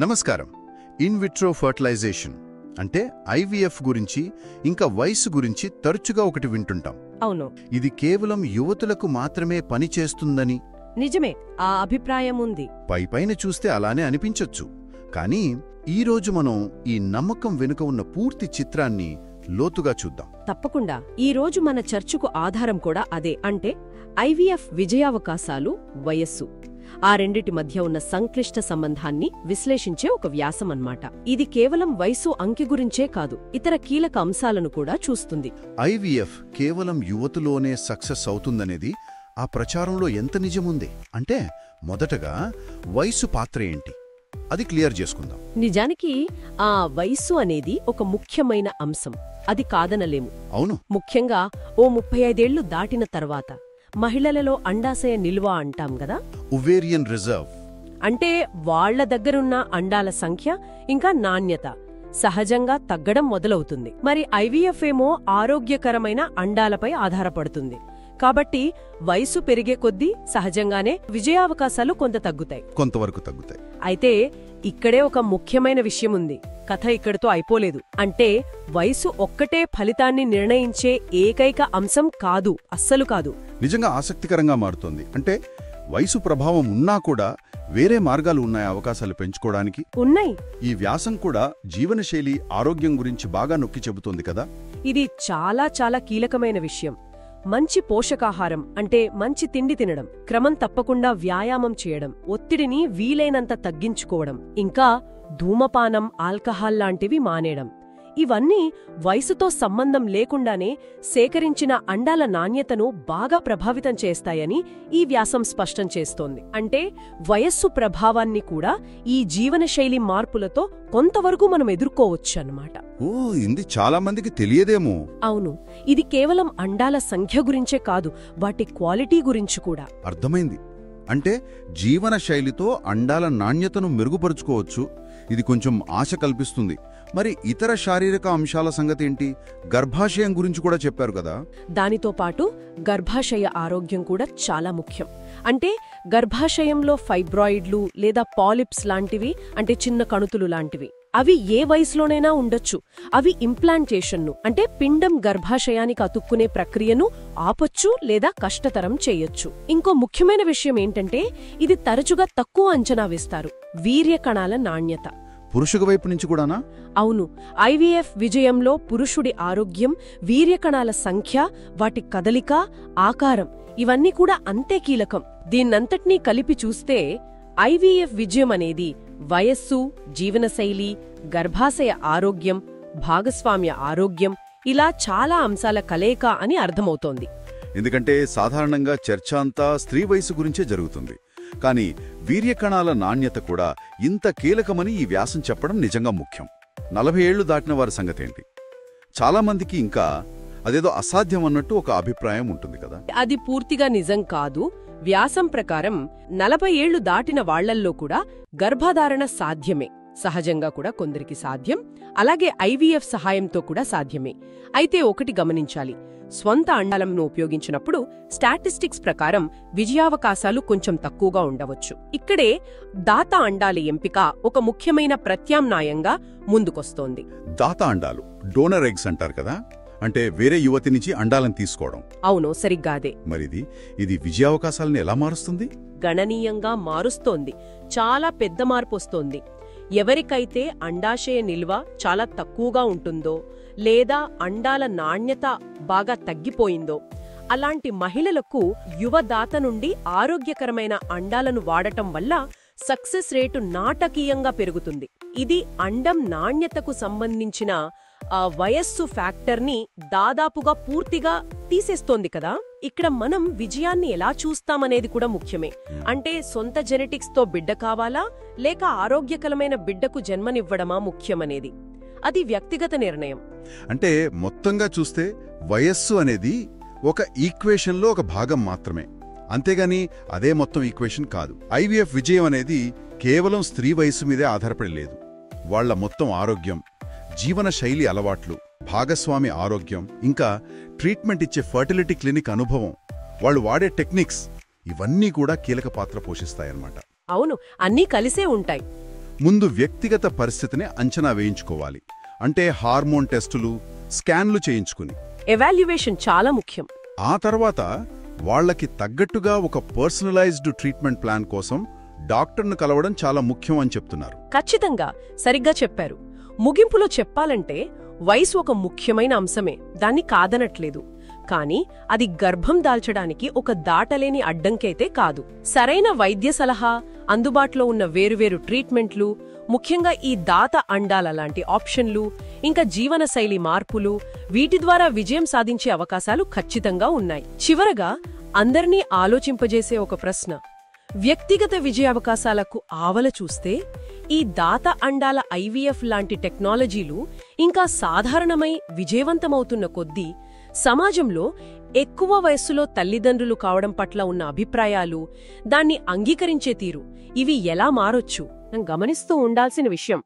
నమస్కారం. In vitro fertilisation అంటే IVF గురించి ఇంకా వయసు గురించి తరచుగా ఒకటి వింటుంటాం. అవును, ఇది కేవలం యువతులకు మాత్రమే పనిచేస్తుందని నిజమే. ఆ అభిప్రాయం ఉంది. పైపైన చూస్తే అలానే అనిపించొచ్చు. కానీ ఈరోజు మనం ఈ నమ్మకం వెనుక ఉన్న పూర్తి చిత్రాన్ని లోతుగా చూద్దాం. తప్పకుండా. ఈ రోజు మన చర్చకు ఆధారం కూడా అదే. అంటే ఐవీఎఫ్ విజయావకాశాలు, వయస్సు, ఆ రెండిటి మధ్య ఉన్న సంక్లిష్ట సంబంధాన్ని విశ్లేషించే ఒక వ్యాసం అన్నమాట. ఇది కేవలం వయసు అంకె గురించే కాదు, ఇతర కీలక అంశాలను కూడా చూస్తుంది. ఐవీఎఫ్ కేవలం యువతులోనే సక్సెస్ అవుతుందనేది ఆ ప్రచారంలో ఎంత నిజముంది అంటే, మొదటగా వయసు పాత్ర ఏంటి అది క్లియర్ చేసుకుందాం. నిజానికి ఆ వయస్సు అనేది ఒక ముఖ్యమైన అంశం, అది కాదనలేము. అవును, ముఖ్యంగా ఓ 35 ఏళ్లు దాటిన తర్వాత మహిళలలో అండాశయ నిల్వ అంటాం గదా, ఒవేరియన్ రిజర్వ్ అంటే వాళ్ల దగ్గరున్న అండాల సంఖ్య ఇంకా నాణ్యత సహజంగా తగ్గడం మొదలవుతుంది. మరి ఐవీఎఫ్ ఏమో ఆరోగ్యకరమైన అండాలపై ఆధారపడుతుంది. కాబట్టి వయసు పెరిగే కొద్దీ సహజంగానే విజయావకాశాలు కొంతవరకు తగ్గుతాయి. అయితే ఇక్కడే ఒక ముఖ్యమైన విషయముంది. కథ ఇక్కడితో అయిపోలేదు. అంటే వయసు ఒక్కటే ఫలితాన్ని నిర్ణయించే ఏకైక అంశం కాదు, అస్సలు కాదు. నిజంగా ఆసక్తికరంగా మారుతోంది. అంటే వయసు ప్రభావం ఉన్నా కూడా వేరే మార్గాలు ఉన్నాయి అవకాశాలు పెంచుకోవడానికి. ఉన్నాయి. ఈ వ్యాసం కూడా జీవనశైలి, ఆరోగ్యం గురించి బాగా నొక్కి చెబుతోంది కదా. ఇది చాలా చాలా కీలకమైన విషయం. మంచి పోషకాహారం అంటే మంచి తిండి తినడం, క్రమం తప్పకుండా వ్యాయామం చేయడం, ఒత్తిడిని వీలైనంత తగ్గించుకోవడం, ఇంకా ధూమపానం, ఆల్కహాల్ లాంటివి మానేయడం, ఇవన్నీ వయసుతో సంబంధం లేకుండానే సేకరించిన అండాల నాణ్యతను బాగా ప్రభావితం చేస్తాయని ఈ వ్యాసం స్పష్టం చేస్తోంది. అంటే వయస్సు ప్రభావాన్ని కూడా ఈ జీవనశైలి మార్పులతో కొంతవరకు మనం ఎదుర్కోవచ్చన్నమాట. ఓ, ఇది చాలా మందికి తెలియదేమో. అవును, ఇది కేవలం అండాల సంఖ్య గురించే కాదు, వాటి క్వాలిటీ గురించి కూడా. అర్థమైంది. అంటే జీవనశైలితో అండాల నాణ్యతను మెరుగుపరుచుకోవచ్చు. ఇది కొంచెం ఆశ కల్పిస్తుంది. మరి ఇతర శారీరక అంశాల సంగతేంటి? గర్భాశయం గురించి కూడా చెప్పారు కదా. దానితో పాటు గర్భాశయ ఆరోగ్యం కూడా చాలా ముఖ్యం. అంటే గర్భాశయంలో ఫైబ్రాయిడ్లు లేదా పాలిప్స్ లాంటివి, అంటే చిన్న కణుతులు లాంటివి, అవి ఏ వయసులోనైనా ఉండొచ్చు. అవి ఇంప్లాంటేషన్ను, అంటే పిండం గర్భాశయానికి అతుక్కునే ప్రక్రియను ఆపొచ్చు లేదా కష్టతరం చేయొచ్చు. ఇంకో ముఖ్యమైన విషయం ఏంటంటే, ఇది తరచుగా తక్కువ అంచనా వేస్తారు: వీర్య కణాల నాణ్యత. పురుషుల వైపు నుంచి కూడానా? అవును, ఐవీఎఫ్ విజయంలో పురుషుడి ఆరోగ్యం, వీర్యకణాల సంఖ్య, వాటి కదలిక, ఆకారం, ఇవన్నీ కూడా అంతే కీలకం. దీన్నంతటినీ కలిపి చూస్తే ఐవీఎఫ్ విజయం అనేది వయస్సు, జీవనశైలి, గర్భాశయ ఆరోగ్యం, భాగస్వామ్య ఆరోగ్యం, ఇలా చాలా అంశాల కలయిక అని అర్థమవుతోంది. ఎందుకంటే సాధారణంగా చర్చ అంతా స్త్రీ వయసు గురించే జరుగుతుంది. కానీ వీర్యకణాల నాణ్యత కూడా ఇంత కీలకమని ఈ వ్యాసం చెప్పడం నిజంగా ముఖ్యం. 40 ఏళ్లు దాటిన వారి సంగతేంటి? చాలామందికి ఇంకా అదేదో అసాధ్యం అన్నట్టు ఒక అభిప్రాయం ఉంటుంది కదా. అది పూర్తిగా నిజం కాదు. వ్యాసం ప్రకారం 40 ఏళ్లు దాటిన వాళ్లల్లో కూడా గర్భధారణ సాధ్యమే. సహజంగా కూడా కొందరికి సాధ్యం, అలాగే ఐవీఎఫ్ సహాయంతో కూడా సాధ్యమే. అయితే ఒకటి గమనించాలి: స్వంత అండాలను ఉపయోగించినప్పుడు స్టాటిస్టిక్స్ ప్రకారం విజయావకాశాలు కొంచెం తక్కువగా ఉండవచ్చు. ఇక్కడే దాత అండాల ఎంపిక ఒక ముఖ్యమైన ప్రత్యామ్నాయంగా ముందుకొస్తోంది. దాత అండాలు, డోనర్ ఎగ్స్ అంటారు కదా, అంటే వేరే యువతి నుంచి అండాలను తీసుకోవడం. అవును, సరిగ్గా అదే. మరిది ఇది విజయావకాశాలను ఎలా మారుస్తుంది? గణనీయంగా మారుస్తోంది. చాలా పెద్ద మార్పు వస్తోంది. ఎవరికైతే అండాశయ నిల్వ చాలా తక్కువగా ఉంటుందో లేదా అండాల నాణ్యత బాగా తగ్గిపోయిందో అలాంటి మహిళలకు యువదాత నుండి ఆరోగ్యకరమైన అండాలను వాడటం వల్ల సక్సెస్ రేటు నాటకీయంగా పెరుగుతుంది. ఇది అండం నాణ్యతకు సంబంధించిన వయస్సు ఫ్యాక్టర్ని దాదాపుగా పూర్తిగా తీసేస్తోంది కదా. ఇక్కడ మనం విజయాన్ని ఎలా చూస్తామనేది కూడా ముఖ్యమే. అంటే సొంత జెనెటిక్స్తో బిడ్డ కావాలా లేక ఆరోగ్యకరమైన బిడ్డకు జన్మనివ్వడమా ముఖ్యమనేది అది వ్యక్తిగత నిర్ణయం. అంటే మొత్తంగా చూస్తే వయస్సు అనేది ఒక ఈక్వేషన్లో ఒక భాగం మాత్రమే, అంతేగాని అదే మొత్తం ఈక్వేషన్ కాదు. ఐవీఎఫ్ విజయం అనేది కేవలం స్త్రీ వయస్సు మీదే ఆధారపడి లేదు. వాళ్ల మొత్తం ఆరోగ్యం, జీవన శైలి అలవాట్లు, భాగస్వామి ఆరోగ్యం, ఇంకా ట్రీట్మెంట్ ఇచ్చే ఫర్టిలిటీ క్లినిక్ అనుభవం, వాళ్ళు వాడే టెక్నిక్స్, ఇవన్నీ కూడా కీలక పాత్ర పోషిస్తాయన్నమాట. అవును, అన్నీ కలిసే ఉంటాయి. ముందు వ్యక్తిగత పరిస్థితిని అంచనా వేయించుకోవాలి. అంటే హార్మోన్ టెస్టులు, స్కాన్లు చేయించుకుని. ఎవాల్యుయేషన్ చాలా ముఖ్యం. ఆ తర్వాత వాళ్లకి తగ్గట్టుగా ఒక పర్సనలైజ్డ్ ట్రీట్మెంట్ ప్లాన్ కోసం డాక్టర్ను కలవడం చాలా ముఖ్యం అని చెప్తున్నారు. ఖచ్చితంగా సరిగ్గా చెప్పారు. ముగింపులో చెప్పాలంటే వయసు ఒక ముఖ్యమైన అంశమే, దాన్ని కాదనట్లేదు. కానీ అది గర్భం దాల్చడానికి ఒక దాటలేని అడ్డంకైతే కాదు. సరైన వైద్య సలహా, అందుబాటులో ఉన్న వేరువేరు ట్రీట్మెంట్లు, ముఖ్యంగా ఈ దాత అండాల లాంటి ఆప్షన్లు, ఇంకా జీవనశైలి మార్పులు, వీటి ద్వారా విజయం సాధించే అవకాశాలు ఖచ్చితంగా ఉన్నాయి. చివరగా అందర్నీ ఆలోచింపజేసే ఒక ప్రశ్న: వ్యక్తిగత విజయావకాశాలకు ఆవల చూస్తే ఈ దాత అండాల ఐవీఎఫ్ లాంటి టెక్నాలజీలు ఇంకా సాధారణమై విజయవంతమవుతున్న కొద్దీ సమాజంలో ఎక్కువ వయస్సులో తల్లిదండ్రులు కావడం పట్ల ఉన్న అభిప్రాయాలు, దాన్ని అంగీకరించే తీరు, ఇవి ఎలా మారొచ్చు మనం గమనిస్తూ ఉండాల్సిన విషయం.